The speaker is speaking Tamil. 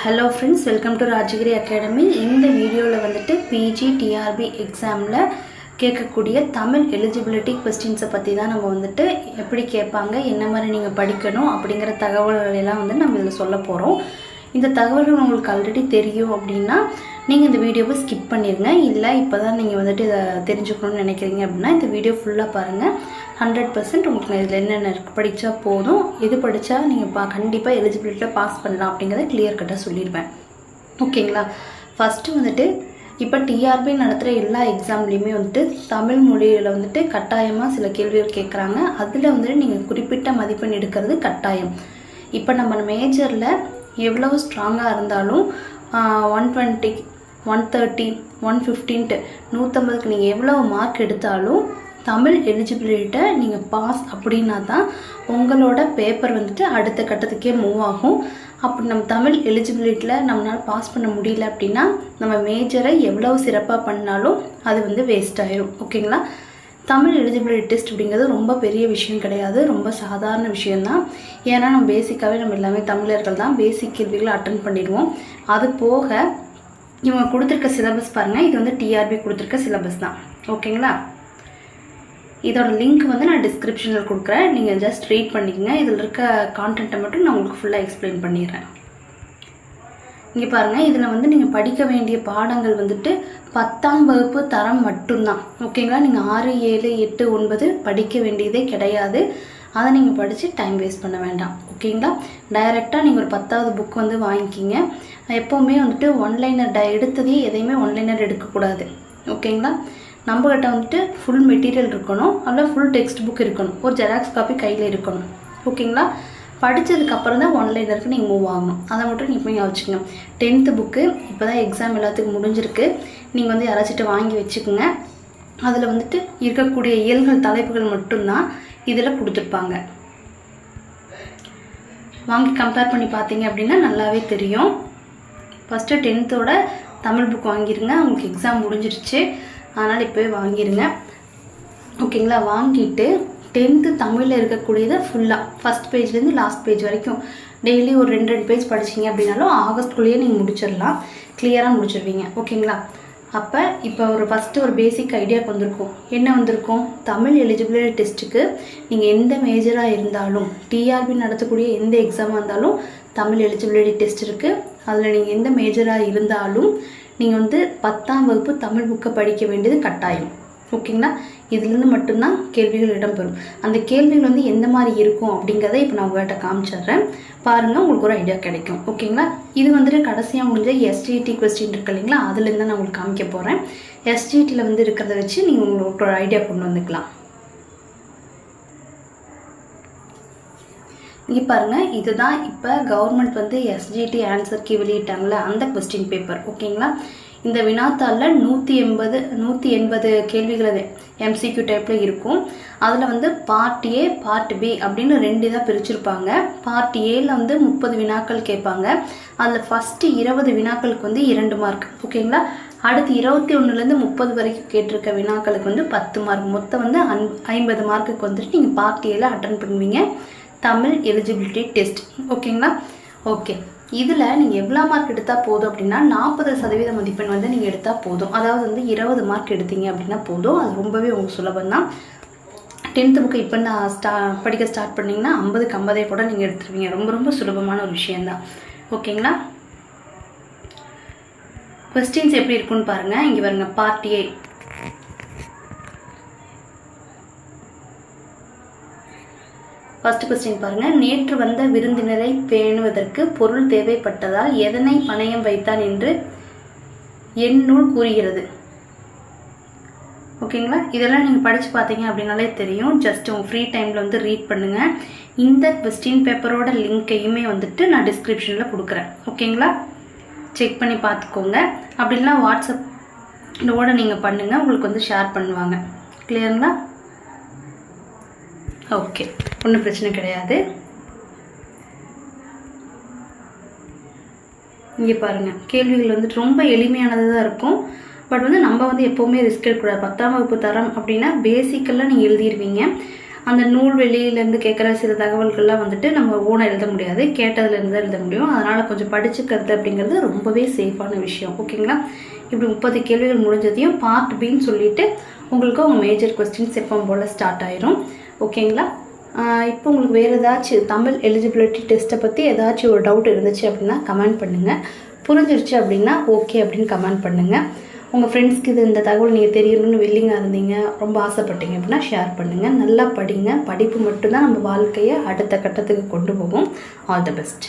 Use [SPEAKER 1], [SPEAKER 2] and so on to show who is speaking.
[SPEAKER 1] Hello friends, welcome to Rajagiri academy. இந்த வீடியோவில் வந்துட்டு பிஜி டிஆர்பி எக்ஸாமில் கேட்கக்கூடிய தமிழ் எலிஜிபிலிட்டி கொஸ்டின்ஸை பற்றி தான் நம்ம வந்துட்டு எப்படி கேட்பாங்க, என்ன மாதிரி நீங்கள் படிக்கணும் அப்படிங்கிற தகவல்களெல்லாம் வந்து நம்ம இதில் சொல்ல போகிறோம். இந்த தகவல்கள் உங்களுக்கு ஆல்ரெடி தெரியும் அப்படின்னா நீங்கள் இந்த வீடியோவை ஸ்கிப் பண்ணிடுங்க. இல்லை இப்போ தான் நீங்கள் வந்துட்டு இதை தெரிஞ்சுக்கணும்னு நினைக்கிறீங்க அப்படின்னா இந்த வீடியோ ஃபுல்லாக பாருங்கள். 100% உங்களுக்கு இதில் என்னென்ன படித்தா போதும், எது படித்தா நீங்கள் கண்டிப்பாக எலிஜிபிலிட்டியில் பாஸ் பண்ணலாம் அப்படிங்கிறத கிளியர் கட்டாக சொல்லிடுவேன். ஓகேங்களா? ஃபஸ்ட்டு வந்துட்டு இப்போ டிஆர்பி நடத்துகிற எல்லா எக்ஸாம்லேயுமே வந்துட்டு தமிழ் மொழியில் வந்துட்டு கட்டாயமாக சில கேள்விகள் கேட்குறாங்க. அதில் வந்துட்டு நீங்கள் குறிப்பிட்ட மதிப்பெண் எடுக்கிறது கட்டாயம். இப்போ நம்ம மேஜரில் எவ்வளவு ஸ்ட்ராங்காக இருந்தாலும் 120, 130, 115, 150க்கு நீங்கள் எவ்வளோ மார்க் எடுத்தாலும் தமிழ் எலிஜிபிலிட்டியை நீங்கள் பாஸ் அப்படின்னா தான் உங்களோட பேப்பர் வந்துட்டு அடுத்த கட்டத்துக்கே மூவ் ஆகும். அப்படி நம்ம தமிழ் எலிஜிபிலிட்டியில் நம்மளால் பாஸ் பண்ண முடியல அப்படின்னா நம்ம மேஜரை எவ்வளோ சிறப்பாக பண்ணாலும் அது வந்து வேஸ்ட் ஆயிடும். ஓகேங்களா? தமிழ் எலிஜிபிலிட்டி டெஸ்ட் அப்படிங்கிறது ரொம்ப பெரிய விஷயம் கிடையாது, ரொம்ப சாதாரண விஷயந்தான். ஏன்னா நம்ம பேசிக்காகவே நம்ம எல்லாமே தமிழர்கள் தான், பேசிக் கேள்விகளை அட்டன் பண்ணிடுவோம். அது போக இவங்க கொடுத்துருக்க சிலபஸ் பாருங்கள், இது வந்து டிஆர்பி கொடுத்துருக்க சிலபஸ் தான். ஓகேங்களா? இதோட லிங்க் வந்து நான் டிஸ்கிரிப்ஷனில் கொடுக்குறேன், நீங்கள் ஜஸ்ட் ரீட் பண்ணிக்கங்க. இதில் இருக்க கான்டென்ட்டை மட்டும் நான் உங்களுக்கு ஃபுல்லாக எக்ஸ்பிளைன் பண்ணிடுறேன். இங்கே பாருங்கள், இதில் வந்து நீங்கள் படிக்க வேண்டிய பாடங்கள் வந்துட்டு 10ஆம் வகுப்பு தரம் மட்டும்தான். ஓகேங்களா? நீங்கள் 6, 7, 8, 9 படிக்க வேண்டியதே கிடையாது. அதை நீங்கள் படித்து டைம் வேஸ்ட் பண்ண வேண்டாம். ஓகேங்களா? டைரெக்டாக நீங்கள் ஒரு 10வது புக் வந்து வாங்கிக்கிங்க. எப்போவுமே வந்துட்டு ஒன்லைனர் எடுத்ததே எதையுமே ஒன்லைனர் எடுக்கக்கூடாது. ஓகேங்களா? நம்மகிட்ட வந்துட்டு ஃபுல் மெட்டீரியல் இருக்கணும், அதில் ஃபுல் டெக்ஸ்ட் புக் இருக்கணும், ஒரு ஜெராக்ஸ் காப்பி கையில் இருக்கணும். ஓகேங்களா? படித்ததுக்கப்புறம் தான் ஒன்லைனருக்கு நீங்கள் மூவ் ஆகணும். அதை மட்டும் நீங்கள் போய் வச்சுக்கோங்க. 10th புக்கு இப்போ தான் எக்ஸாம் எல்லாத்துக்கும் முடிஞ்சிருக்கு. நீங்கள் வந்து யாராச்சிட்டு வாங்கி வச்சுக்கோங்க. அதில் வந்துட்டு இருக்கக்கூடிய இயல்கள் தலைப்புகள் மட்டும்தான் இதில் கொடுத்துருப்பாங்க. வாங்கி கம்பேர் பண்ணி பார்த்தீங்க அப்படின்னா நல்லாவே தெரியும். ஃபஸ்ட்டு 10th தமிழ் புக் வாங்கிடுங்க. உங்களுக்கு எக்ஸாம் முடிஞ்சிருச்சு, அதனால் இப்போவே வாங்கிடுங்க. ஓகேங்களா? வாங்கிட்டு 10th தமிழில் இருக்கக்கூடியதை ஃபுல்லாக ஃபஸ்ட் பேஜ்லேருந்து லாஸ்ட் பேஜ் வரைக்கும் டெய்லி ஒரு 2 பேஜ் படிச்சிங்க அப்படின்னாலும் ஆகஸ்ட்குள்ளேயே நீங்கள் முடிச்சிடலாம், கிளியராக முடிச்சிடுவீங்க. ஓகேங்களா? அப்போ இப்போ ஃபஸ்ட்டு ஒரு பேசிக் ஐடியாவுக்கு வந்திருக்கும். என்ன வந்திருக்கும்? தமிழ் எலிஜிபிலிட்டி டெஸ்ட்டுக்கு நீங்கள் எந்த மேஜராக இருந்தாலும், டிஆர்பி நடத்தக்கூடிய எந்த எக்ஸாமாக இருந்தாலும் தமிழ் எலிஜிபிலிட்டி டெஸ்ட் இருக்குது. அதில் நீங்கள் எந்த மேஜராக இருந்தாலும் நீங்கள் வந்து 10ஆம் வகுப்பு தமிழ் புக்கை படிக்க வேண்டியது கட்டாயம். ஓகேங்களா? இதுலேருந்து மட்டும்தான் கேள்விகள் இடம்பெறும். அந்த கேள்விகள் வந்து எந்த மாதிரி இருக்கும் அப்படிங்கிறத இப்போ நான் உங்கள்கிட்ட காமிச்சிட்றேன் பாருங்கள், உங்களுக்கு ஒரு ஐடியா கிடைக்கும். ஓகேங்களா? இது வந்துட்டு கடைசியாக முடிஞ்ச எஸ்ஜிடி கொஸ்டின் இருக்கு இல்லைங்களா, அதுலேருந்து நான் உங்களுக்கு காமிக்க போகிறேன். எஸ்ஜிடியில் வந்து இருக்கிறத வச்சு நீங்கள் உங்களுக்கு ஒரு ஐடியா கொண்டு வந்துக்கலாம். இங்கே பாருங்கள், இதுதான் இப்போ கவர்மெண்ட் வந்து எஸ்ஜிடி ஆன்சர் கீ வெளியிட்டாங்களே அந்த கொஸ்டின் பேப்பர். ஓகேங்களா? இந்த வினாத்தாளில் 180 கேள்விகள் எம்சிக்யூ டைப்பில் இருக்கும். அதில் வந்து பார்ட் ஏ, பார்ட் பி அப்படின்னு 2 இதாக பிரிச்சுருப்பாங்க. பார்ட் ஏல வந்து 30 வினாக்கள் கேட்பாங்க. அதில் ஃபஸ்ட்டு 20 வினாக்களுக்கு வந்து 2 மார்க். ஓகேங்களா? அடுத்து 21லேருந்து 30 வரைக்கும் கேட்டிருக்க வினாக்களுக்கு வந்து 10 மார்க். மொத்தம் வந்து 50 மார்க்குக்கு வந்துட்டு நீங்கள் பார்ட் ஏல அட்டன் பண்ணுவீங்க தமிழ் எலிஜிபிலிட்டி டெஸ்ட். ஓகேங்களா? ஓகே, இதில் நீங்கள் எவ்வளோ மார்க் எடுத்தால் போதும் அப்படின்னா 40% மதிப்பெண் வந்து நீங்கள் எடுத்தால் போதும். அதாவது வந்து 20 மார்க் எடுத்தீங்க அப்படின்னா போதும். அது ரொம்பவே உங்களுக்கு சுலபம் தான். 10th புக்கு இப்போ நான் படிக்க ஸ்டார்ட் பண்ணிங்கன்னா 50க்கு 50 கூட நீங்கள் எடுத்துருவீங்க. ரொம்ப ரொம்ப சுலபமான ஒரு விஷயந்தான். ஓகேங்களா? கொஸ்டின்ஸ் எப்படி இருக்குன்னு பாருங்கள். இங்கே பாருங்க, பார்ட் ஏ. ஃபர்ஸ்ட் கொஸ்டின் பாருங்கள். நேற்று வந்த விருந்தினரை பேணுவதற்கு பொருள் தேவைப்பட்டதால் எதனை பணயம் வைத்தான் என்று என் நூல் கூறுகிறது. ஓகேங்களா? இதெல்லாம் நீங்கள் படித்து பார்த்தீங்க அப்படின்னாலே தெரியும். ஜஸ்ட் உங்கள் ஃப்ரீ டைமில் வந்து ரீட் பண்ணுங்கள். இந்த கொஸ்டின் பேப்பரோட லிங்க்கையுமே வந்துட்டு நான் டிஸ்கிரிப்ஷனில் கொடுக்குறேன். ஓகேங்களா? செக் பண்ணி பார்த்துக்கோங்க. அப்படின்னா வாட்ஸ்அப்போட நீங்கள் பண்ணுங்கள், உங்களுக்கு வந்து ஷேர் பண்ணுவாங்க. கிளியருங்களா? ஓகே, ஒன்றும் பிரச்சனை கிடையாது. இங்கே பாருங்கள், கேள்விகள் வந்துட்டு ரொம்ப எளிமையானது தான் இருக்கும். பட் வந்து நம்ம வந்து எப்போவுமே ரிஸ்க் எடுக்கக்கூடாது. 10ஆம் வகுப்பு தரம் அப்படின்னா பேசிக்கெல்லாம் நீங்கள் எழுதிடுவீங்க. அந்த நூல்வெளியிலேருந்து கேட்குற சில தகவல்கள்லாம் வந்துட்டு நம்ம ஓனாக எழுத முடியாது, கேட்டதுலேருந்து தான் எழுத முடியும். அதனால் கொஞ்சம் படிச்சுக்கிறது அப்படிங்கிறது ரொம்பவே சேஃபான விஷயம். ஓகேங்களா? இப்படி 30 கேள்விகள் முடிஞ்சதையும் பார்ட் பின்னு சொல்லிவிட்டு உங்களுக்கு உங்கள் மேஜர் கொஸ்டின்ஸ் எப்போ போல் ஸ்டார்ட் ஆயிரும். ஓகேங்களா? இப்போ உங்களுக்கு வேறு ஏதாச்சும் தமிழ் எலிஜிபிலிட்டி டெஸ்ட்டை பற்றி ஏதாச்சும் ஒரு டவுட் இருந்துச்சு அப்படின்னா கமெண்ட் பண்ணுங்கள். புரிஞ்சிருச்சு அப்படின்னா ஓகே அப்படின்னு கமெண்ட் பண்ணுங்கள். உங்கள் ஃப்ரெண்ட்ஸ்க்கு இந்த தகவல் நீங்கள் தெரியணும்னு வில்லிங்காக இருந்தீங்க, ரொம்ப ஆசைப்பட்டீங்க அப்படின்னா ஷேர் பண்ணுங்கள். நல்லா படிங்க. படிப்பு மட்டும்தான் நம்ம வாழ்க்கையை அடுத்த கட்டத்துக்கு கொண்டு போகும். All the best.